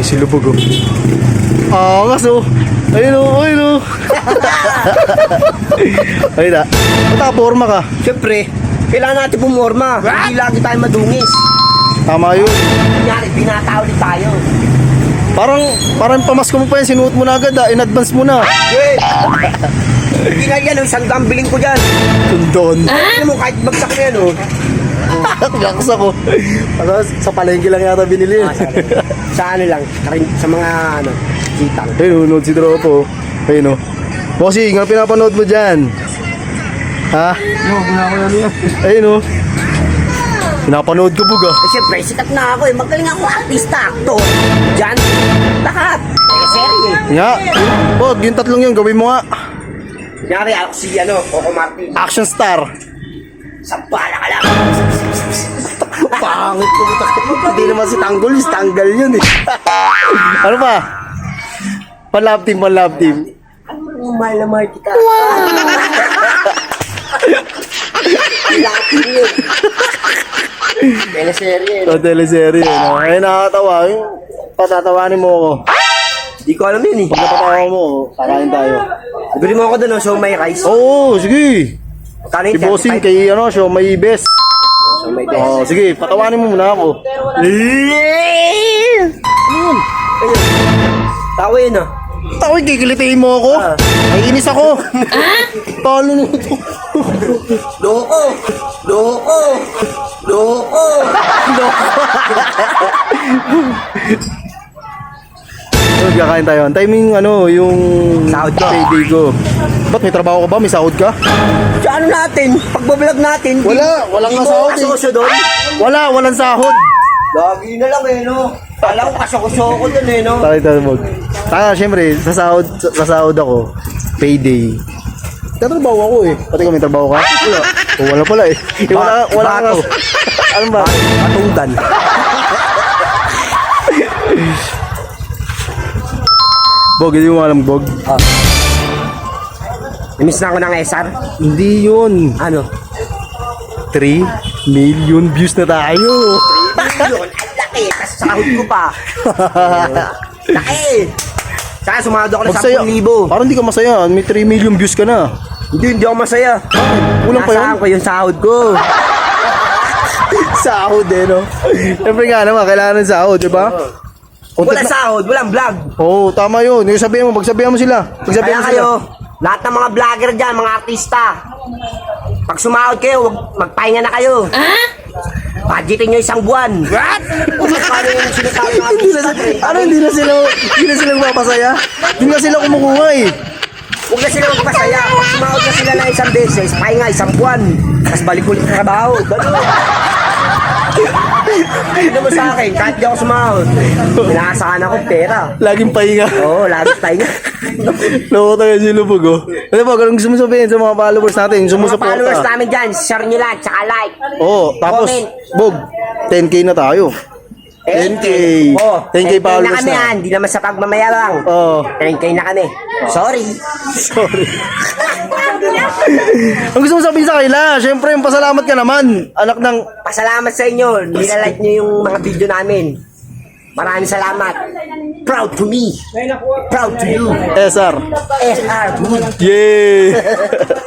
si Lubog oh. Angas oh. Ayun oh, ayun oh. Ayun na. Ba't forma ka? Siyempre, kailangan natin pumorma. Hindi lagi tayo madungis. Tama yun. Kunyari, binata ulit tayo. Parang pamasko mo pa yan, sinuot mo na agad in advance mo na. Wait! Hindi nga yan, isang dambiling ko dyan. Tundon. Ano mo, kahit bagsak mo yan, oh. Lakas ako. Ano, sa palengke lang yata binili. Sa ano lang, sa mga, ano, kitang. Ayun, nunod si Tropo. Ayun o. Bossing, ano pinapanood mo dyan? Ha? Ayun o. Pinapanood ko buga. Eh, siyempre, sikat na ako eh. Magaling ako artista, actor. Diyan, lahat. Eh, serye. Nga. Bog, yung tatlong yun, gawin mo nga. Kunyari, ako si, ano, Coco Martin. Action star. Sampala ka lang. Pangit ko. Hindi naman si Tanggol, si Tanggal yun eh. Ano pa? Pan-love team, pan-love team. Ano, mahal na mahal kita. Ang laki yun. Teleserye. Sa teleserye. No? Ay, nakakatawa. Yung patatawanin mo ako. Di ko alam yun eh. Pag napatawa mo, kakain tayo. Bili mo ako doon, no? Show my rice. Oo, sige. Kano Si yung Bossing 35? kay ano, show may best. Show my best. Oh, sige, patawanin mo muna ako. Tawa yun ah. Takoy, kikilitiin mo ako. Naiinis ako. Talo na ito. Loko! Loko! Loko! Kakain tayo. Antay mo yung ano, yung Sahod ko. payday ko. Ba't may trabaho ka ba? May sahod ka? Sa ano natin? Pagbablog natin. Walang di nasahod mo eh. kasosyo doon. Walang sahod. Lagi na lang eh, no? Kala ko kasosyo ko doon eh, no? Tayo mo. Siyempre, sa sahod ako, payday. Tatrabaho ako eh. Pati ka may trabaho ka? Wala. Wala pala eh. Wala ka. Bato. Ano ba? Patungan. Bog, hindi mo alam, Bog. Namiss na ako ng SR. Hindi yun. Ano? 3 million views na tayo. 3 million. Ang laki. Kasi sahod ko pa. Laki. Saka sumahod ako ng Magsaya. 10,000. Parang hindi ka masaya. May 3 million views ka na. Hindi ako masaya. Kulang pa yun? Nasaan ko yung sahod ko. Sahod eh, no? Siyempre nga naman, kailangan ng sahod, di ba? Walang sahod, walang vlog. Oo, tama yun. Yung sabihin mo, magsabihan mo sila. Magsabihan Kaya mo sila. kayo, lahat ng mga vlogger dyan, mga artista, pag sumahod kayo, magpahinga na kayo. Budgetin nyo isang buwan. What? Paano yung sinasabi ng artista? Hindi na sila mapasaya? Hindi na sila kumukuha eh. Huwag na sila magpasaya. Pag sumahod na sila na isang beses, pahinga isang buwan. Tapos balik ulit sa trabaho. Ganun. Ano mo sa akin, kahit di ako sumahod, inaasahan ako pera. Laging pahinga. Oo, lagi pahinga. Loko tayo si Lubog, oh. Ano ba, anong gusto mo sabihin sa mga followers natin? Yung Mga sumusuporta. followers namin dyan, share nyo lang, tsaka like. Oo, tapos, Comment. Bog, 10K na tayo. 10K. Oh, 10K followers kami na. yan, di naman sa pagmamayabang. Oo. 10K na kami. Sorry. Sorry. Ang gusto mo sabihin sa kanila, syempre, yung pasalamat ka naman. Anak ng... Pasalamat sa inyo, nilalike nyo yung mga video namin. Maraming salamat. Proud to me. Proud to you. SR. SR. Yeah!